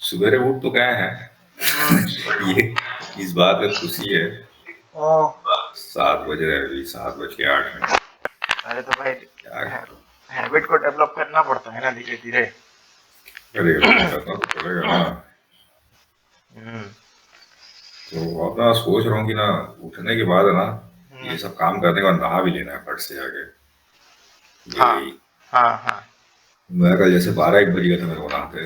सवेरे उठ तो गए हैं। ये इस बात में खुशी है। हाँ। 7 बज रहे हैं अभी, 7:08। अरे तो भाई क्या? हैबिट को डेवलप करना पड़ता है ना धीरे धीरे। अरे करना तो पड़ेगा ना। हम्म। तो अपना सोच रहा हूँ कि ना, उठने के बाद है ना, हम्म। ये सब काम करने के बाद नहा भी लेना है फट से जाके। हाँ ये हाँ हाँ मैं कल जैसे 12-1 बज गया था मेरे को नहाते।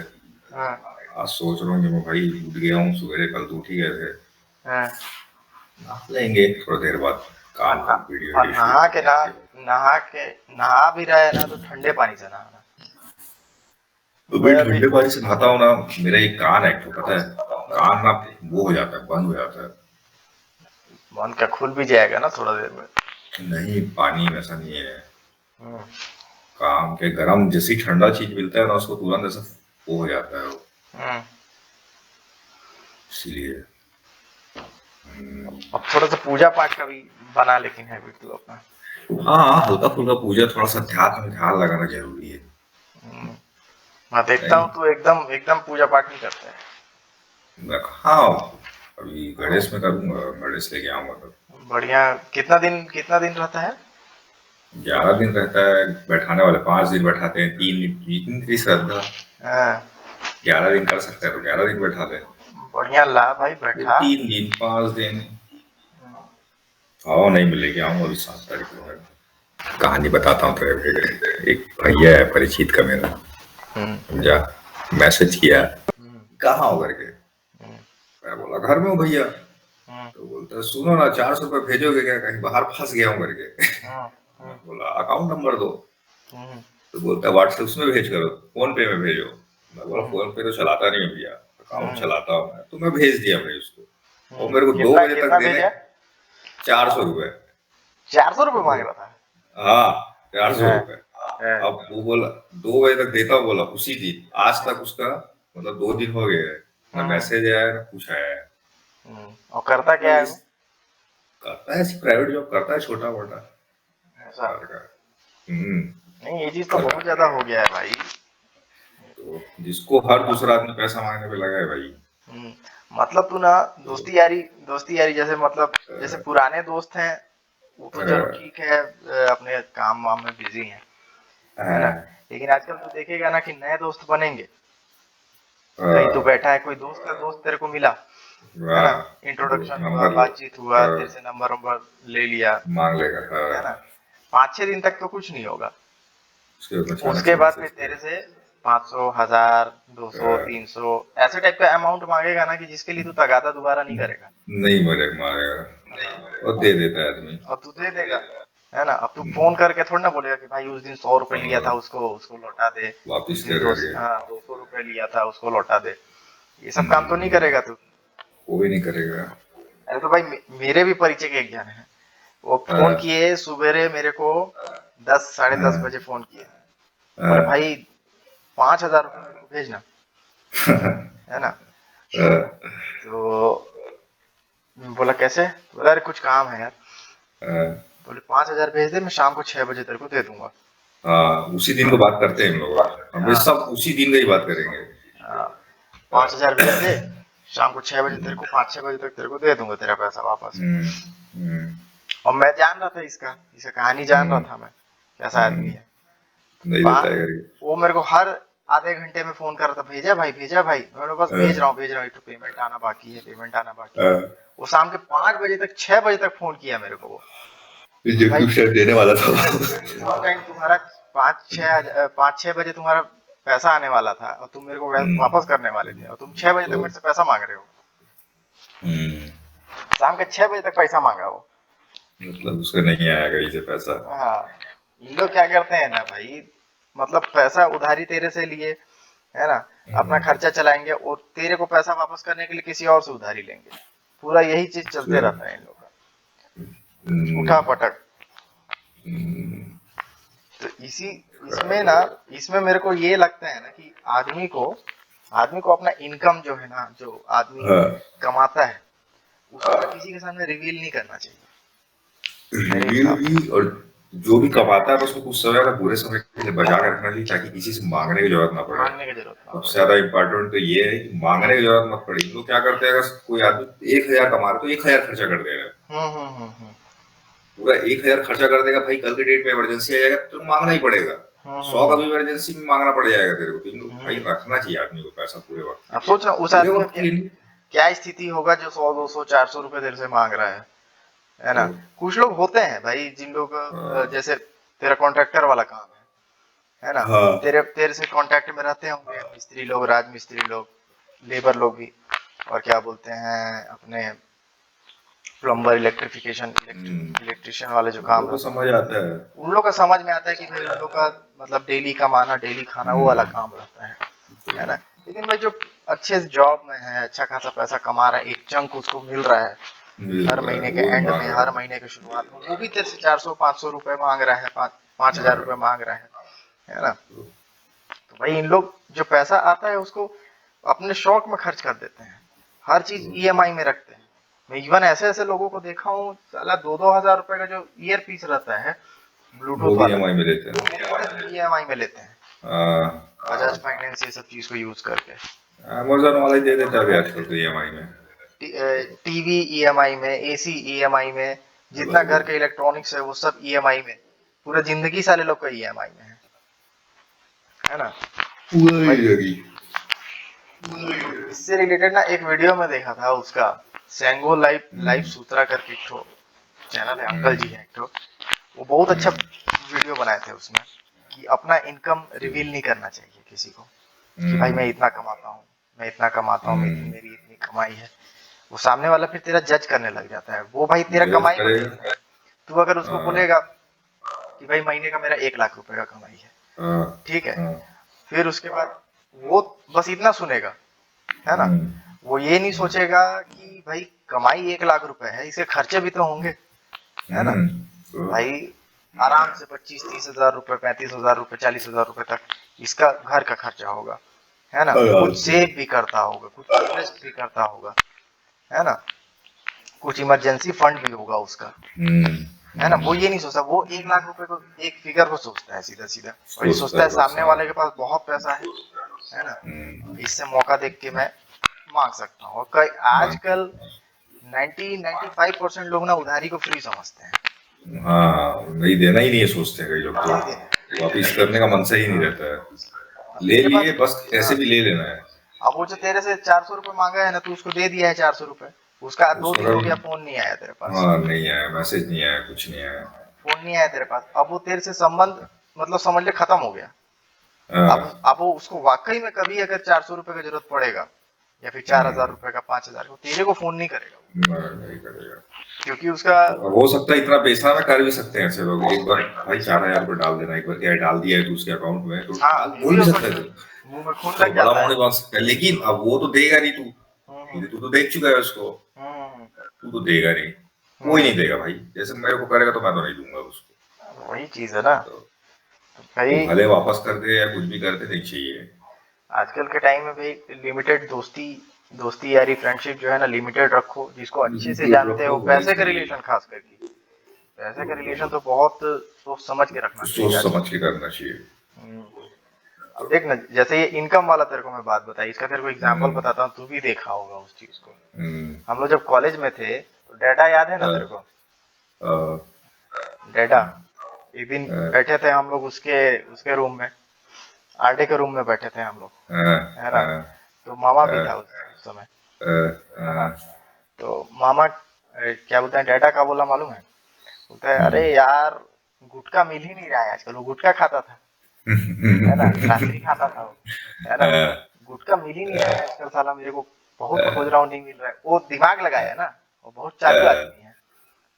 हाँ आज सोच रहा हूँ कि मैं भाई उठ गया हूँ सवेरे, कल तो उठ ही गए थे। हाँ। नहा लेंगे थोड़ी देर बाद, और काम न, काम वीडियो और वीडियो शूट करके। नहा के नहा भी रहे ना तो ठंडे पानी से नहाना। तो भाई मैं भी। ठंडे पानी से नहाता हूँ ना, मेरा एक कान है, एक तो पता है, कान ना वो हो जाता है, बंद हो जाता है। मन का खुल भी जाएगा ना थोड़ा देर में। नहीं, पानी वैसा नहीं है। हम्म। काम के गरम जैसी ठंडा चीज मिलता है ना, उसको तुरंत ऐसा वो हो जाता है वो। हम्म। इसीलिए अब थोड़ा सा पूजा पाठ का भी बना लेकिन हैबिट तो अपना। हाँ, हल्का फुल्का पूजा, थोड़ा सा ध्यान में ध्यान लगाना जरूरी है। हम्म। मैं देखता नहीं, हूँ तो एकदम एकदम पूजा पाठ नहीं करता है। हाँ, अभी गणेश में करूंगा, गणेश लेके आऊंगा तब। बढ़िया। कितना दिन रहता है? 11 दिन रहता है बैठाने वाले, 5 दिन बैठाते हैं, 3 दिन जितनी श्रद्धा। हाँ। 11 दिन कर सकते हैं तो 11 दिन बैठा दे। बढ़िया ला भाई फिर बैठा। 3 दिन, 5 दिन। आओ, नहीं मिलेगी, आऊंगा अभी 7 तारीख को मैं। कहानी बताता हूँ तेरे को। एक भैया है परिचित का मेरा, हम्म। समझा, मैसेज किया, हम्म। कहाँ हो करके। हम्म। मैं बोला घर में हूँ भैया। हम्म। तो बोलता है सुनो ना, 400 रुपये भेजोगे क्या, कहीं बाहर फंस गया हूँ करके। हम्म। मैं हम्म। बोला अकाउंट नंबर दो। हम्म। तो बोलता है व्हाट्सएप उसमें भेज करो, फोन पे में भेजो। मैं बोला हम्म। फोन पे तो चलाता नहीं हूँ भैया, अकाउंट हम्म। चलाता हूँ मैं। तो मैं भेज दिया भाई उसको। और मेरे को दो कितना बजे तक कितना देने, भेजा? 400 रुपये। 400 रुपये तो मांग रहा था। हाँ, चार सौ हाँ। रुपये हाँ। अब वो बोला 2 बजे तक देता हूँ, बोला उसी दिन। आज तक उसका मतलब 2 दिन हो गए हैं, ना हम्म। मैसेज आया ना कुछ आया है। और करता क्या मतलब है इस वो? करता है, ऐसी प्राइवेट जॉब करता है, छोटा मोटा ऐसा? घर का। हम्म। नहीं ये चीज तो घर बहुत ज्यादा हो गया है भाई। तो जिसको हर दूसरा आदमी पैसा मांगने पे लगा है भाई। हम्म। मतलब तू ना तो दोस्ती यारी जैसे मतलब जैसे पुराने दोस्त हैं वो तो चलो अ, ठीक है, अपने काम वाम में बिजी हैं, अ, है ना। लेकिन आजकल तू देखेगा ना कि नए दोस्त बनेंगे। अ, कहीं तू बैठा है, कोई दोस्त का दोस्त तेरे को मिला, है ना। दो इंट्रोडक्शन हुआ, नंबर बातचीत हुआ, तेरे से नंबर नंबर ले लिया, मांग लेगा, है ना। 5-6 दिन तक तो कुछ नहीं होगा। उसके बाद अचानक उसके से बाद फिर मैसेज तेरे किया। से 500, 1000, 200, अ, 300 ऐसे टाइप का अमाउंट मांगेगा ना कि जिसके लिए तू तगादा दोबारा नहीं करेगा। नहीं मरे मारेगा, हाँ। और दे देता है आदमी। और तू दे देगा, है ना। अब तू फोन करके थोड़ी ना बोलेगा कि भाई उस दिन 100 रुपए लिया था, और उसको उसको लौटा दे। उस वापिस दिन कर करके। 200 रुपए लिया था, उसको लौटा दे। ये सब काम तो नहीं करेगा तू। कोई नहीं करेगा। अरे तो भाई मेरे भी परिचय के एक जन है, वो अ, फोन किए सुबेरे मेरे को 10, 10:30 बजे फोन किए। अ, बोले भाई 5,000 रुपये मेरे को भेजना, है ना। अ, तो बोला कैसे? बोला अरे कुछ काम है यार। अ, बोले 5,000 भेज दे, मैं शाम को 6 बजे तेरे को दे दूंगा। हाँ, उसी दिन को बात करते हैं हम लोग, हाँ। हमेशा उसी दिन का ही बात करेंगे। हाँ, अ, 5,000 भेज दे, शाम को 6 बजे तेरे को 5-6 बजे तक तेरे को दे दूंगा तेरा पैसा वापस। हम्म, हम्म, और मैं जान रहा था इसका कहानी जान रहा हम्म, था मैं कैसा आदमी हम्म, है। नहीं देता है करके। वो मेरे को हर आधे घंटे में फोन कर रहा था, भेजा भाई भेजा भाई। मैं बस अ, भेज रहा हूँ, एक तो पेमेंट आना बाकी है, पेमेंट आना बाकी अ, है। वो शाम के 5 बजे तक, 6 बजे तक फोन किया मेरे को वो, कि जो भाई कुछ टाइम देने वाला था। उस टाइम तुम्हारा 5-6 बजे तुम्हारा पैसा आने वाला था और तुम मेरे को वापस करने वाले थे, और तुम 6 बजे तक तो मेरे से पैसा मांग रहे हो। हम्म, शाम के 6 बजे तक पैसा मांगा वो। मतलब उसका नहीं आया कहीं से पैसा। हाँ। ये लोग क्या करते हैं ना भाई, मतलब पैसा उधारी तेरे से लिए, है ना, अपना हम्म, खर्चा चलाएंगे और तेरे को पैसा वापस करने के लिए किसी और से उधारी लेंगे। पूरा यही चीज चलते उसका- रहता है इन लोग का, उठा हम्म, पटक। हम्म, तो इसमें ना, इसमें मेरे को ये लगता है ना कि आदमी को अपना इनकम जो है ना, जो आदमी हाँ, कमाता है, उसको ना किसी के सामने रिवील नहीं करना चाहिए मेरे रिवील हिसाब भी, से। और जो भी कमाता है बस उसको कुछ समय का पूरे समय के लिए बचा के रखना चाहिए ताकि किसी से मांगने की जरूरत ना पड़े। मांगने की जरूरत ना सबसे पड़े। ज्यादा इम्पोर्टेंट तो ये है कि मांगने की जरूरत मत पड़े। लोग क्या करते हैं, अगर कोई आदमी 1,000 कमा रहा है तो 1,000 खर्चा कर देगा, हम्म। पूरा 1,000 खर्चा कर देगा। भाई कल के डेट में इमरजेंसी आ जाएगा तो मांगना ही पड़ेगा। 100 का भी इमरजेंसी में मांगना पड़ जाएगा तेरे को। तो भाई रखना चाहिए आदमी को पैसा पूरे वक्त के अब लिए, सोच ना उस पूरे आदमी का वक्त के लिए। क्या स्थिति होगा जो 100 200 400 रुपए तेरे से मांग रहा है ना। तो कुछ लोग होते हैं भाई जिन लोग हाँ जैसे तेरा कॉन्ट्रैक्टर वाला काम है ना। हाँ, तेरे तेरे से कांटेक्ट में रहते होंगे मिस्त्री लोग, राजमिस्त्री लोग, लेबर लोग भी, और क्या बोलते हैं अपने प्लम्बर, इलेक्ट्रिफिकेशन, हम्म, इलेक्ट्रिशियन वाले जो उन काम लोगों को रहते समझ आता है। हैं उन लोग का समझ में आता है कि भाई उन लोग का मतलब डेली कमाना, डेली खाना वो वाला हम्म, काम रहता तो है ना। लेकिन भाई जो अच्छे जॉब में है, अच्छा खासा पैसा कमा रहा है, एक चंक उसको मिल रहा है मिल हर रहा है महीने के वो भी एंड मांग में, रहा हर है। महीने की शुरुआत में वो भी तेरे से 400 500 रुपए मांग रहा है, 5 5 हजार रुपए मांग रहा है ना। तो तो भाई इन लोग जो पैसा आता है उसको अपने शौक में खर्च कर देते हैं, हर चीज ईएमआई में रखते हैं। मैं इवन ऐसे ऐसे लोगों को देखा हूँ, साला 2 2 हजार रुपए का जो ईयर पीस रहता है वो ब्लूटूथ भी वाला, ईएमआई में लेते वो हैं। पूरे ईएमआई में लेते हैं, बजाज फाइनेंस ये सब चीज को यूज करके। अमेजोन वाला ही दे देता है अभी आजकल तो ईएमआई में। टीवी ईएमआई में, एसी ईएमआई में, जितना घर के इलेक्ट्रॉनिक्स है वो सब ईएमआई में, पूरा जिंदगी साले लोग का ईएमआई में है ना। पूरा तो ही भाई लगी। इससे रिलेटेड ना एक वीडियो में देखा था उसका, सेंगो लाइफ लाइफ हम्म, सूत्रा करके एक ठो चैनल है, अंकल जी हम्म, है एक ठो, वो बहुत अच्छा हम्म, वीडियो बनाए थे उसमें कि अपना इनकम रिवील नहीं करना चाहिए किसी को, कि भाई मैं हम्म, इतना कमाता हूँ, मैं इतना कमाता हूँ, हम्म, मेरी इतनी कमाई है। वो सामने वाला फिर तेरा जज करने लग जाता है, वो भाई तेरा जज कमाई को देख रहा करेगा। है। तू अगर उसको हाँ बोलेगा कि भाई महीने का मेरा 1 लाख रुपए का कमाई है, हाँ ठीक है, हाँ, फिर उसके बाद वो बस इतना सुनेगा, है ना। हम्म, वो ये नहीं सोचेगा कि भाई कमाई 1 लाख रुपए है, इसे खर्चे भी तो होंगे, है ना। हम्म, तो भाई आराम से 25 30 हजार रुपए, 35 हजार रुपए, 40 हजार रुपए तक इसका घर का खर्चा होगा, है ना। आराम कुछ से। सेव भी करता होगा, कुछ इन्वेस्ट भी करता होगा, है ना, कुछ इमरजेंसी फंड भी होगा उसका, हम्म, है ना। वो हम्म, ये नहीं सोचता, वो 1 लाख रुपए को एक फिगर को सोचता है सीधा सीधा, और ये सोचता सोचता है है बस। सामने हाँ, वाले के पास बहुत पैसा है ना, हम्म, इससे मौका देख के मैं मांग सकता हूँ। और कई हाँ आजकल 90 95% लोग ना उधारी को फ्री समझते हैं, हाँ, नहीं देना ही नहीं है सोचते हैं कई लोग नहीं देना। तो। वापिस करने का मन से ही नहीं रहता है। अब ले तेरे लिए पास, बस, ऐसे हाँ, भी ले लेना है। अब वो जो तेरे से 400 रुपए मांगा है ना, तू उसको दे दिया है 400 रुपए, उसका दो उसको दिन हो अगर, गया फोन नहीं आया तेरे पास, हाँ नहीं आया, मैसेज नहीं आया, कुछ नहीं आया। फोन नहीं आया तेरे पास, अब वो तेरे से संबंध मतलब समझ ले खत्म हो गया। हाँ, अब वो उसको वाकई में कभी अगर 400 रुपए का जरूरत पड़ेगा, या फिर 4 हजार रुपए का, 5 हजार का, तेरे को फोन नहीं करेगा नहीं करेगा। क्योंकि उसका, अब हो सकता है इतना पैसा में कर भी सकते हैं ऐसे लोग, एक बार भाई 4,000 रुपये डाल देना, एक बार क्या है, डाल दिया है तो उसके अकाउंट में तो हाँ डाल, ये बोल भी भी हो सकता है सकता तो। है, मुंह में खून तो लग बड़ा जाता मुंह है। नहीं बन सकता, लेकिन अब वो तो देगा नहीं तू, हम्म सीधे तू तो देख चुका है उसको, हम्म तू तो देगा नहीं। कोई हम्म, नहीं देगा भाई, जैसे मेरे को करेगा तो मैं तो नहीं दूंगा उसको। वही चीज है ना। तो तो वो भाई भले वापस कर दे या कुछ भी कर दे, नहीं चाहिए। आजकल के टाइम में भाई लिमिटेड दोस्ती, दोस्ती यारी फ्रेंडशिप जो है ना लिमिटेड रखो, जिसको अच्छे से लिमिटेड जानते रखो हो। वही पैसे का सही है। रिलेशन खास करके, पैसे का रिलेशन तो तो बहुत सोच समझ के रखना चाहिए सोच आजकल। समझ के करना चाहिए। हम्म, अब देख ना, जैसे ये इनकम वाला तेरे को मैं बात बताई, इसका तेरे को एग्जांपल हम्म, बताता हूँ, तू भी देखा होगा उस चीज को। हम्म, हम लोग जब कॉलेज में थे तो डेटा याद है ना अ, तेरे को, अ, डेटा, एक दिन अ, बैठे थे हम लोग उसके उसके रूम में, आरडे के रूम में बैठे थे हम लोग, अ, है ना। अ, तो मामा अ, भी था उस समय, अ, है ना। अ, तो मामा क्या बोलते हैं, डेटा का बोला मालूम है, बोलता है अरे हम्म, यार गुटखा मिल ही नहीं रहा है आजकल। वो गुटखा खाता था, है ना, रात्रि खाता था वो, है ना। गुटखा मिल ही नहीं रहा है आजकल, साला मेरे को बहुत खोज रहा हूँ, नहीं मिल रहा है। वो दिमाग लगाया ना, वो बहुत चालू आदमी है।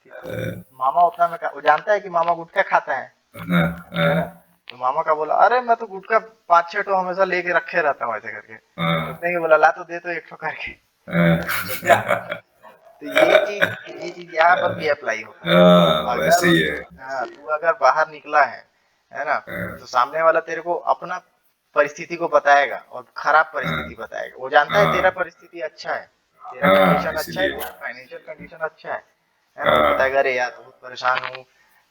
ठीक है? मामा उतना में वो जानता है कि मामा गुटखा खाता है ना। तो मामा का बोला अरे मैं तो गुटखा 5 6 ठो हमेशा लेके रखे रहता हूँ ऐसे करके। उसने बोला ला तो दे तो एक ठो करके, समझा। तो ये चीज यहाँ पर भी अप्लाई होता है। तू वैसे अगर, ही है। हाँ, तू अगर बाहर निकला है ना, तो सामने वाला तेरे को अपना परिस्थिति को बताएगा और खराब परिस्थिति बताएगा। वो जानता है तेरा परिस्थिति अच्छा है, तेरा कंडीशन अच्छा है, इसलिए तेरा फाइनेंशियल कंडीशन अच्छा है ना। वो बताएगा अरे यार बहुत परेशान हूँ,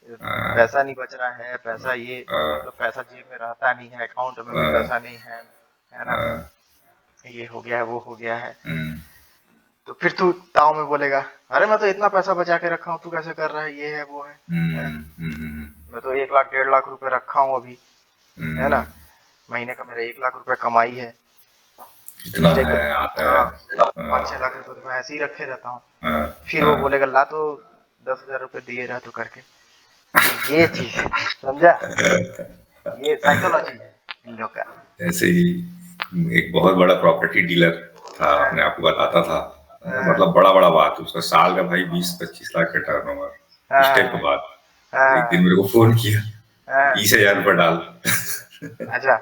पैसा नहीं बच रहा है, पैसा ये हाँ, मतलब पैसा जेब में रहता नहीं है, अकाउंट में भी हाँ, पैसा नहीं है ना, हाँ, ये हो गया है वो हो गया है। हम्म, तो फिर तू ताव में बोलेगा, अरे मैं तो इतना पैसा बचा के रखा हूँ, तू कैसे कर रहा है, ये है वो है। मैं तो 1 लाख 1.5 लाख रुपए रखा हूँ अभी, है ना, हम्म, महीने का मेरा 1 लाख रुपए कमाई है, इतना इस टाइप है का। आता है। हाँ, हाँ, 5-6 लाख रुपए तो मैं ऐसे ही रखे रहता हूँ। हाँ, फिर वो हाँ, बोलेगा ला तो 10,000 रुपए दिए रहा तू करके। तो ये चीज है, समझा, ये साइकोलॉजी है इन लोग का। ऐसे ही एक बहुत बड़ा प्रॉपर्टी डीलर था, हाँ, अपने आपको बताता था, हाँ, मतलब बड़ा बड़ा बात, उसका साल का भाई 20-25 लाख का टर्नओवर, इस टाइप का हाँ, बात। एक दिन हाँ, मेरे को फोन किया, हाँ, 30,000 रुपये डाल। अच्छा।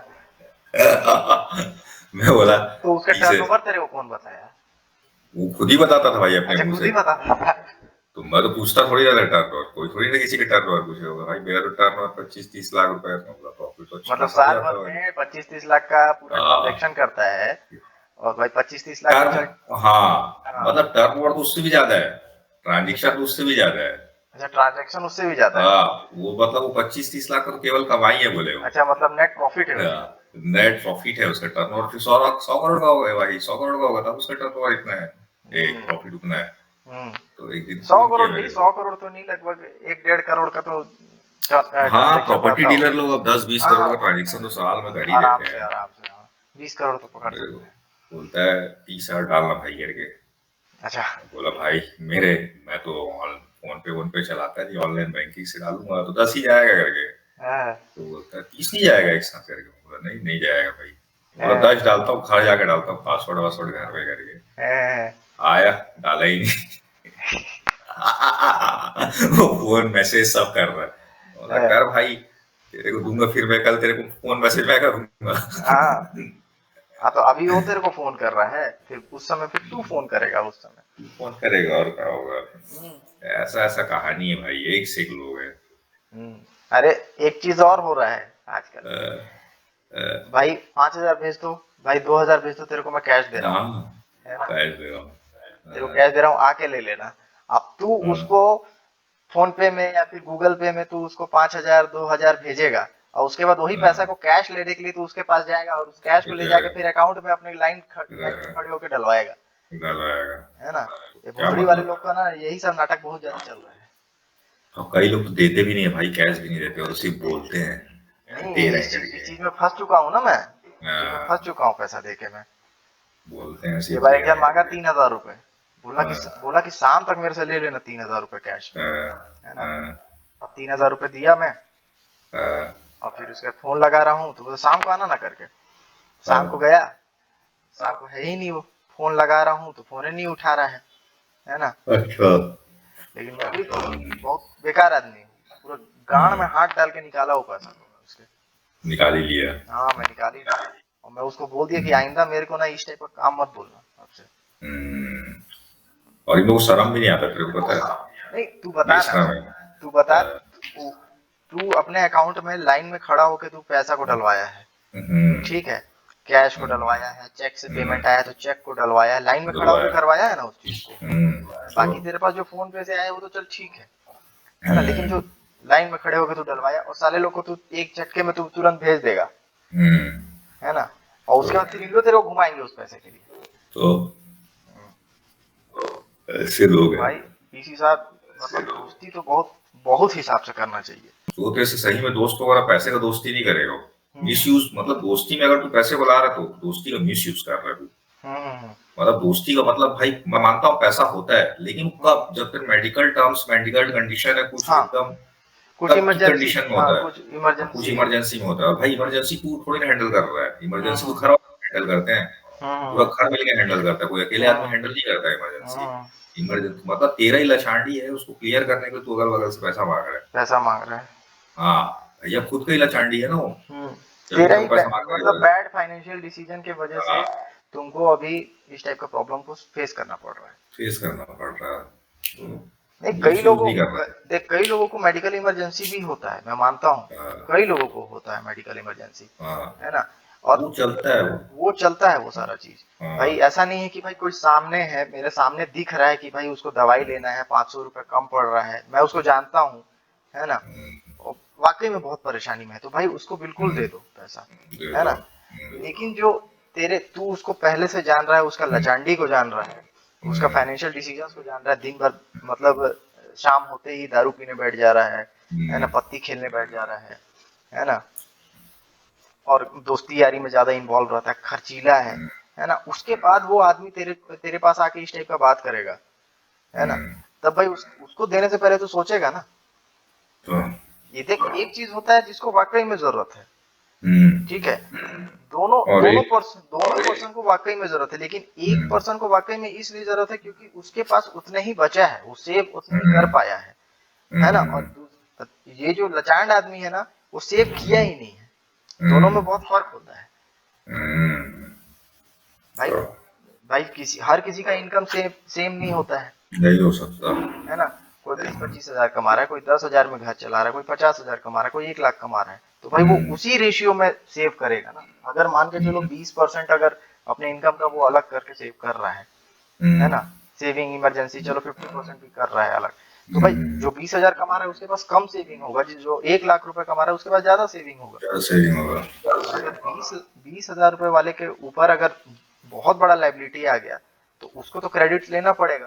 मैं बोला तो उसका 30 टर्नओवर तेरे को कौन बताया? वो खुद ही बताता था भाई अपने अच्छा, मुंह खुद से। ही बता। तो मैं तो पूछता थोड़ी ज्यादा टर्नओवर, कोई थोड़ी ना किसी के टर्नओवर पूछे होगा भाई, मेरा तो टर्नओवर 25-30 लाख रुपए है, तो प्रॉफिट तो अच्छा मतलब खासा हो साल जाता भर है भाई। में 25-30 लाख का पूरा हाँ, ट्रांजैक्शन करता है, और भाई 25-30 लाख तो चल। टर्न, हाँ हाँ, मतलब टर्नओवर तो उससे भी ज्यादा है, अच्छा, ट्रांजेक्शन तो उससे भी ज्यादा है। अच्छा ट्रांजैक्शन उससे भी ज्यादा है। हाँ, वो मतलब वो 25-30 लाख का तो केवल कमाई है बोले वो। अच्छा, मतलब नेट प्रॉफिट है उसका। नेट प्रॉफिट है उसका, टर्नओवर फिर 100 करोड़ का हो गया भाई, 100 करोड़ का होगा तब उसका टर्नओवर इतना है, एक हम्म, प्रॉफिट उतना है। हम्म। तो एक दिन सौ फोन किया करोड़ नहीं, मेरे को। 100 करोड़ तो नहीं, लगभग 1-1.5 करोड़ का तो हाँ, ट्रांजैक्शन प्रॉपर्टी रहता डीलर होगा। लोग अब 10-20 करोड़ का हाँ, ट्रांजेक्शन तो साल में कर ही आराम देते से हैं। आराम से, हाँ, 20 करोड़ तो पकड़ मेरे को सकते हैं। बोलता है 30,000 डालना भाई करके। अच्छा। बोला भाई मेरे, मैं तो फोन पे चलाता नहीं, ऑनलाइन बैंकिंग से डालूंगा तो 10 ही जाएगा करके। हाँ, तो बोलता है 30 नहीं जाएगा एक साथ करके। बोला नहीं नहीं जाएगा भाई। बोला हाँ, 10 डालता हूँ, घर जाके डालता हूँ, पासवर्ड वासवर्ड घर पे करके। हाँ, आया, डाला ही नहीं। वो फोन मैसेज सब कर रहा है। बोला हाँ, कर भाई, तेरे को दूंगा फिर मैं कल, तेरे को फोन मैसेज मैं करूंगा। हाँ। हाँ, तो अभी वो तेरे को फोन कर रहा है, फिर उस समय फिर तू फोन करेगा उस समय। फोन करेगा और क्या होगा। हम्म, ऐसा ऐसा कहानी है भाई, एक से एक लोग है। हम्म। अरे, एक चीज और हो रहा है आजकल। अ, अ, भाई 5,000 भेज दो, भाई 2,000 भेज दो, तेरे को मैं कैश दे रहा हूँ, हाँ, है ना, कैश दे रहा हूँ। तेरे को कैश दे रहा हूँ, आके ले लेना। अब तू उसको फोन पे में या फिर गूगल पे में तू उसको 5,000 2,000 भेजेगा, और उसके बाद वही पैसा को कैश लेने के लिए तू उसके पास जाएगा, और उस कैश को ले जाके फिर अकाउंट में अपनी लाइन में खड़े होकर डलवाएगा, डलवाएगा। है ना। ये क्या भोसड़ी वाले मतलब। लोग का ना यही सब नाटक बहुत ज्यादा चल रहा है। और कई लोग तो देते भी नहीं है भाई, कैश भी नहीं देते और सिर्फ बोलते हैं दे नहीं, रहे इस हैं चीज इस करके। चीज में फंस चुका हूँ ना मैं, इस चीज में फंस हाँ, चुका हूँ पैसा देके मैं। बोलते हैं ये सिर्फ बार दे एक जन रहे हैं मांगा करके। 3,000 रुपए, हाँ, बोला कि शाम तक मेरे से ले लेना 3,000 रुपए कैश में, हाँ, है ना। हाँ, अब 3,000 रुपए दिया मैं, हाँ, और फिर उसके बाद फोन लगा रहा हूँ तो बोला शाम को आना ना करके। शाम को हाँ। गया, शाम को है ही नहीं वो, फोन लगा रहा हूँ तो फोन ही नहीं उठा रहा है ना। अच्छा। लेकिन मैं भी तो बहुत बेकार आदमी हूँ, पूरा गांड में हाथ डाल के निकाला वो पैसा को मैं उसके। निकाल ही लिया। हाँ, मैं निकाल ही लिया, और मैं उसको बोल दिया कि आइंदा मेरे को ना इस टाइप का काम मत बोलना आपसे। हम्म, और इन लोगों को शर्म भी नहीं आता, तेरे को पता है, नहीं, तू बता ना, बेचना में। तू बता, तू तू अपने अकाउंट में लाइन में खड़ा होके तू पैसा को डलवाया है, हम्म, ठीक है, कैश को हम्म, डलवाया है, चेक से पेमेंट आया तो चेक को डलवाया है, लाइन में खड़ा होके डलवाया। करवाया है ना उस चीज को। तो बाकी तेरे पास जो फोन पे से आया वो तो चल ठीक है ना, लेकिन जो लाइन में खड़े होके तू डलवाया, और साले लोग को तू एक झटके में तू तुरंत भेज देगा, हम्म, है ना, और तो उसके बाद फिर इन लोग तेरे को घुमाएंगे उस पैसे के लिए। तो ऐसे लोग हैं। भाई इसी साथ मतलब दोस्ती तो बहुत बहुत हिसाब से करना चाहिए। तो तेरे से सही में दोस्त वगैरह पैसे का दोस्ती नहीं करेगा वो। मिस हम्म, यूज, मतलब दोस्ती में अगर तू पैसे को ला रहा है तो दोस्ती का मिस यूज कर रहा है तू। हम्म, मतलब दोस्ती का मतलब भाई, मैं मानता हूँ पैसा होता है, लेकिन हम्म। कब, जब तक मेडिकल टर्म्स, मेडिकल कंडीशन है कुछ हाँ, एकदम, कुछ तब की इमरजेंसी, कंडीशन में हाँ होता है। कुछ कुछ इमरजेंसी है। इमरजेंसी में होता है, और भाई इमरजेंसी तू थोड़ी ना हैंडल कर रहा है, हम्म, इमरजेंसी तो हम्म, घर वाले हैंडल करते हैं। पूरा हम्म, घर मिलकर हैंडल करता है, कोई अकेले आदमी हम्म, हैंडल नहीं करता इमरजेंसी। हम्म। इमरजेंसी मतलब तेरा ही लचांडी है, उसको क्लियर करने के लिए तू अगल बगल से पैसा मांग रहा है। पैसा मांग रहा है। हाँ, भैया खुद का ही लचांडी है ना वो, हम्म। जब तेरा तेरे ही को पैसा मांग मतलब रहा है। बैड फाइनेंशियल डिसीजन के वजह से हाँ, तुमको अभी इस टाइप का प्रॉब्लम को फेस करना पड़ रहा है। फेस करना पड़ रहा है। तो नहीं, मिस यूज नहीं करना है। देख कई लोगों को मेडिकल इमरजेंसी भी होता है, मैं मानता हूँ, हाँ, कई लोगों को होता है मेडिकल इमरजेंसी, हाँ, है ना। और वो चलता है वो। वो चलता है वो सारा चीज। भाई हाँ, ऐसा नहीं है कि भाई कोई सामने है, मेरे सामने दिख रहा है कि भाई उसको दवाई लेना है, 500 रुपये कम पड़ रहा है, मैं उसको जानता हूँ, है ना, और वाकई में बहुत परेशानी में है, तो भाई उसको बिल्कुल दे दो पैसा, है ना। लेकिन जो तू उसको पहले से जान रहा है, उसका लचांडी को जान रहा है, उसका फाइनेंशियल डिसीजंस को जान रहा है, दिन भर मतलब शाम होते ही दारू पीने बैठ जा रहा है ना, पत्ती खेलने बैठ जा रहा है ना, और दोस्ती यारी में ज्यादा इन्वॉल्व रहता है, खर्चीला है ना, उसके बाद वो आदमी तेरे पास आके इस टाइप का बात करेगा, है ना, तब भाई उसको देने से पहले तो सोचेगा ना। तो ये देख, एक चीज होता है जिसको वाकई में जरूरत है, ठीक है, दोनों पर्सन को वाकई में जरूरत है, लेकिन एक पर्सन को वाकई में इसलिए जरूरत है क्योंकि उसके पास उतने ही बचा है, वो सेव उतने ही कर पाया है ना, और ये जो लचांड आदमी है ना, वो सेव किया ही नहीं है, दोनों में बहुत फर्क होता है भाई। हर किसी का इनकम सेम नहीं होता है, नहीं हो सकता, है ना, कोई 20-25 हजार कमा रहा है, कोई 10,000 में घर चला रहा है, कोई 50,000 कमा रहा है, कोई 1 लाख कमा रहा है, तो भाई वो उसी रेशियो में सेव करेगा ना। अगर मान के चलो 20% अगर अपने इनकम का वो अलग करके सेव कर रहा है ना, सेविंग इमरजेंसी, चलो 50% भी कर रहा है अलग, तो भाई जो 20,000 कमा रहा है उसके पास कम सेविंग होगा, जो 1 लाख रुपए कमा रहा है उसके पास ज्यादा सेविंग होगा। अगर 20,000 रुपए वाले के ऊपर अगर बहुत बड़ा लाइबिलिटी आ गया तो उसको तो क्रेडिट लेना पड़ेगा,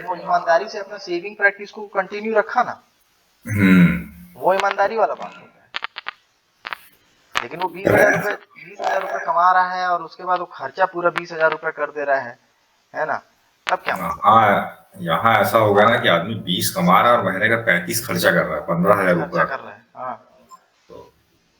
वो ईमानदारी से अपना सेविंग प्रैक्टिस को कंटिन्यू रखा ना, वो ईमानदारी वाला बात होता है। लेकिन वो 20,000 रुपए कमा रहा है और उसके बाद वो खर्चा पूरा 20,000 रुपए कर दे रहा है ना, तब क्या मतलब? हाँ, यहाँ ऐसा होगा ना कि आदमी 20 कमा रहा है और महीने का 35 खर्चा कर रहा है, 15,000 खर्चा कर रहा है, हाँ। तो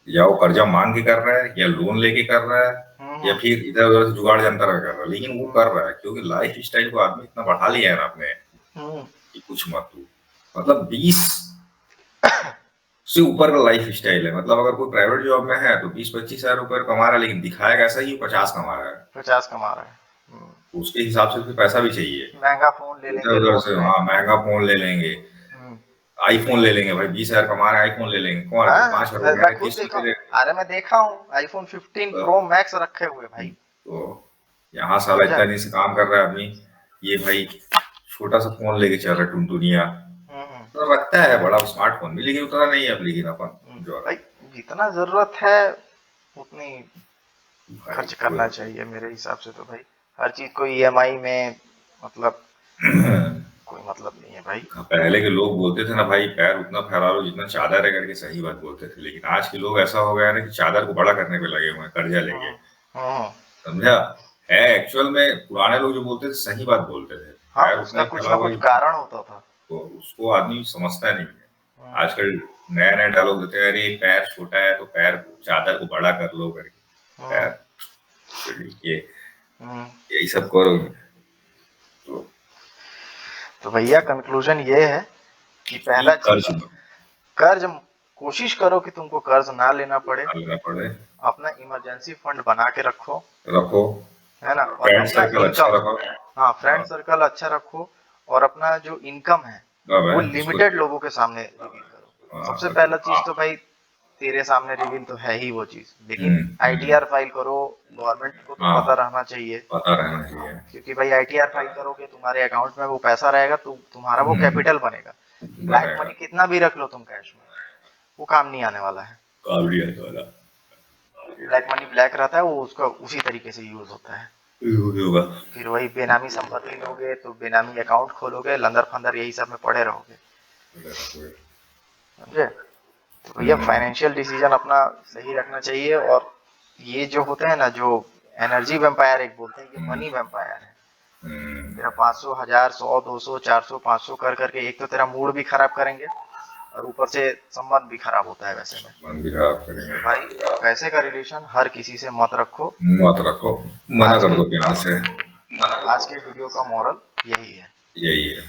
या वो कर्जा मांग के कर रहा है, या लोन लेके कर रहा है, या फिर इधर उधर से जुगाड़ जनता कर रहा है, लेकिन वो कर रहा है क्योंकि लाइफ स्टाइल को आदमी इतना बढ़ा लिया है ना अपने कि कुछ मत तू, मतलब 20 से ऊपर का लाइफ स्टाइल है। मतलब अगर कोई प्राइवेट जॉब में है तो 20-25 हजार रुपए कमा रहा है, लेकिन दिखाएगा ऐसा ही 50 कमा रहा है, 50 कमा रहा है, उसके हिसाब से पैसा भी चाहिए, महंगा फोन ले लेंगे, उधर से हाँ महंगा फोन ले लेंगे, आईफोन ले लेंगे भाई, 20,000 कमा रहे हैं आईफोन ले लेंगे, कौन 5,000? अरे मैं देखा हूँ आईफोन 15 प्रो मैक्स रखे हुए भाई। तो यहाँ साला इतना नहीं से काम कर रहा है आदमी, ये भाई छोटा सा फोन लेके चल रहा है टुनटुनिया, तो लगता है बड़ा स्मार्टफोन भी, लेकिन उतना नहीं है, लेकिन अपन जो भाई जितना जरूरत है उतनी खर्च करना चाहिए मेरे हिसाब से, तो भाई हर चीज को ईएमआई में मतलब कोई मतलब नहीं है भाई। पहले के लोग बोलते थे ना भाई, पैर उतना फैला लो जितना चादर है करके, सही बात बोलते थे, लेकिन आज के लोग ऐसा हो गया ना कि चादर को बड़ा करने पे लगे हुए हैं कर्जा लेके, समझा है। एक्चुअल में पुराने लोग जो बोलते थे सही बात बोलते थे, पैर उसका कुछ ना कुछ कारण होता था, तो उसको आदमी समझता नहीं है। आजकल नया नया डायलॉग देते हैं, अरे पैर छोटा है तो पैर चादर को बड़ा कर लो करके, पैर यही सब करोगे तो भैया कंक्लूजन ये है कि पहला कर्ज कोशिश करो कि तुमको कर्ज ना लेना पड़े, अपना इमरजेंसी फंड बना के रखो है ना, और फ्रेंड सर्कल अच्छा रखो, हाँ फ्रेंड सर्कल अच्छा रखो, और अपना जो इनकम है वो लिमिटेड लोगों के सामने रिवील करो। सबसे पहला चीज तो भाई तेरे सामने रिवील तो है ही वो चीज, लेकिन आईटीआर फाइल करो, गवर्नमेंट को तो पता रहना चाहिए, क्योंकि भाई आईटीआर फाइल करोगे तुम्हारे अकाउंट में वो पैसा रहेगा, तो तुम्हारा वो कैपिटल बनेगा। ब्लैक मनी कितना भी रख लो तुम कैश में, वो काम नहीं आने वाला है, ब्लैक मनी ब्लैक रहता है, वो उसका उसी तरीके से यूज होता है। फिर वही बेनामी संपत्ति लोगे तो बेनामी अकाउंट खोलोगे, लंदर फंदर यही सब में पड़े रहोगे, समझे। तो भैया फाइनेंशियल डिसीजन अपना सही रखना चाहिए, और ये जो होते हैं ना, जो एनर्जी वेम्पायर एक बोलते हैं, ये मनी वेम्पायर है। तेरा 500, 1000, 100, 200, 400, 500 कर करके एक तो तेरा मूड भी खराब करेंगे, और ऊपर से संबंध भी खराब होता है। वैसे में भाई पैसे का रिलेशन हर किसी से मत रखो, मना कर दो प्यार से। आज के वीडियो का मॉरल यही है।